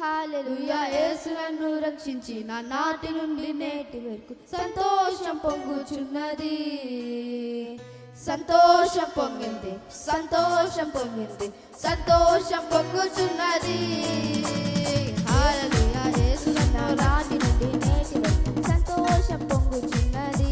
హల్లెలూయా. యేసు నన్ను రక్షించిన నాటి నుండి నేటి వరకు సంతోషం పొంగుచున్నది, సంతోషం పొంగింది, సంతోషం పొంగింది, సంతోషం పొంగుచున్నది. హల్లెలూయా. యేసు నన్ను నాటి నుండి నేటి వరకు సంతోషం పొంగుచున్నది.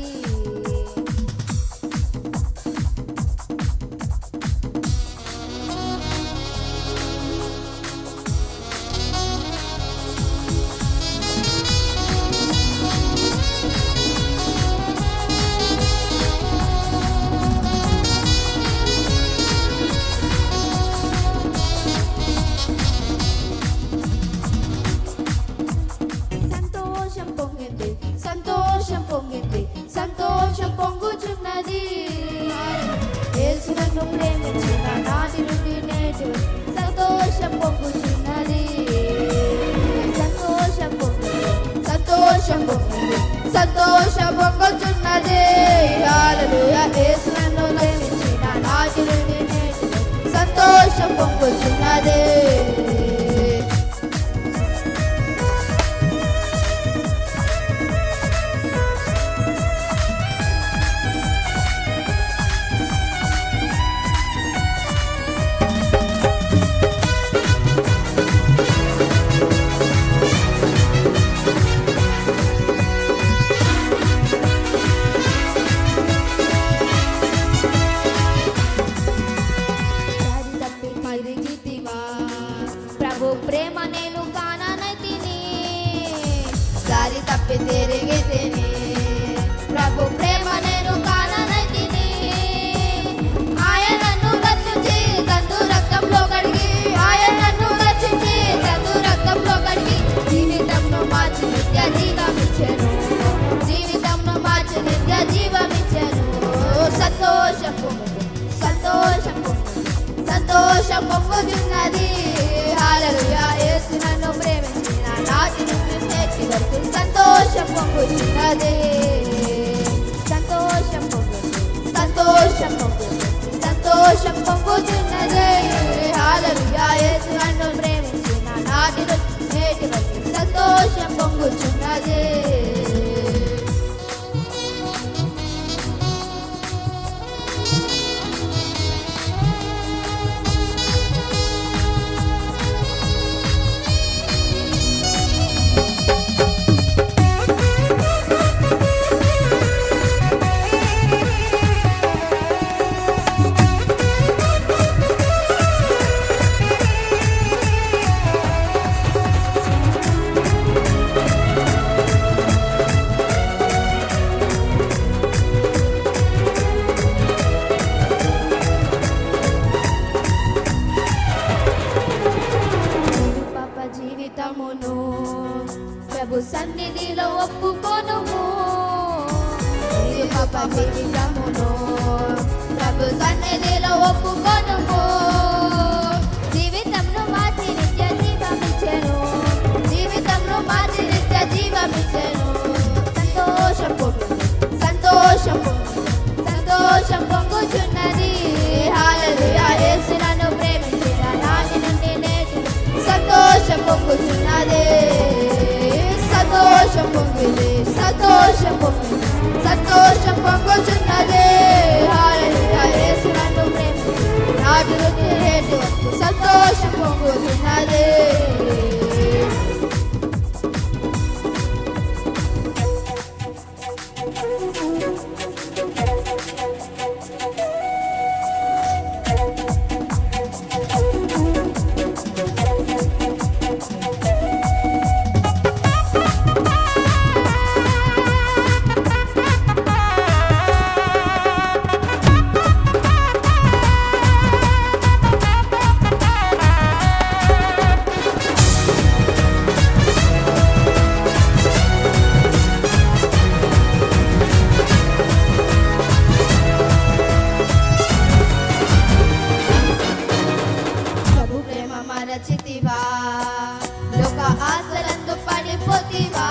సంతోషం పొంగింది, సంతోషం పొంగుచున్నది. యేసు నన్ను ప్రేమించిన నాటి నుండి నేటి వరకు సంతోషం పొంగుచున్నది, సంతోషం పొంగింది, సంతోషం పొంగింది, సంతోషం పొంగుచున్నది. హల్లెలూయా. యేసు నన్ను ప్రేమించిన నాటి నుండి నేటి వరకు సంతోషం పొంగుచున్నది. ప్రేమ నేను కాననైతిని, దారి తప్పి తిరిగితిని. ప్రభు ప్రేమ నేను కాననైతిని, ఆయనను రక్షించి తందు రక్తంలో కడిగి, ఆయనను రక్షించి తందు రక్తంలో కడిగి జీవితంను మార్చి నిత్య జీవమిచ్చెను, జీవితంను మార్చి నిత్య జీవమిచ్చెను. సంతోషం పొంగు, సంతోషం పొంగు, సంతోషం పొంగుచున్నది. హల్లెలూయా. యేసు నన్ను ప్రేమించిన నాటి నుండి నేటి వరకు సంతోషం పొంగుచున్నది, సంతోషం పొంగుతుంది, సంతోషం పొంగుతుంది, సంతోషం పొంగుచున్నది. హల్లెలూయా. యేసు నన్ను ప్రేమించిన నాటి నుండి నేటి వరకు సంతోషం పొంగుచున్నది. జీవితమును ప్రభు సన్నిధిలో ఒప్పుకొనుము, పాప జీవితమును ప్రభు సన్నిధిలో ఒప్పుకొనుము. జీవితంను మార్చి నిత్య జీవమిచ్చెను, జీవితంను మార్చి నిత్య జీవమిచ్చెను. సంతోషం పొంగుతుంది, సంతోషం పొంగుతుంది, సంతోషం పొంగుచున్నది. హల్లెలూయా. యేసు నన్ను ప్రేమించిన నాటి నుండి నేటి సంతోషం పొంగుచున్నది, సంతోషం పొంగింది, సంతోషం పొంగింది, సంతోషం పొంగుచున్నది. హల్లెలూయా. యేసు నన్ను ప్రేమించిన నాటి నుండి నేటి వరకు సంతోషం పొంగుచున్నది. మరచితివా, లోక ఆశలందు పడిపోతివా,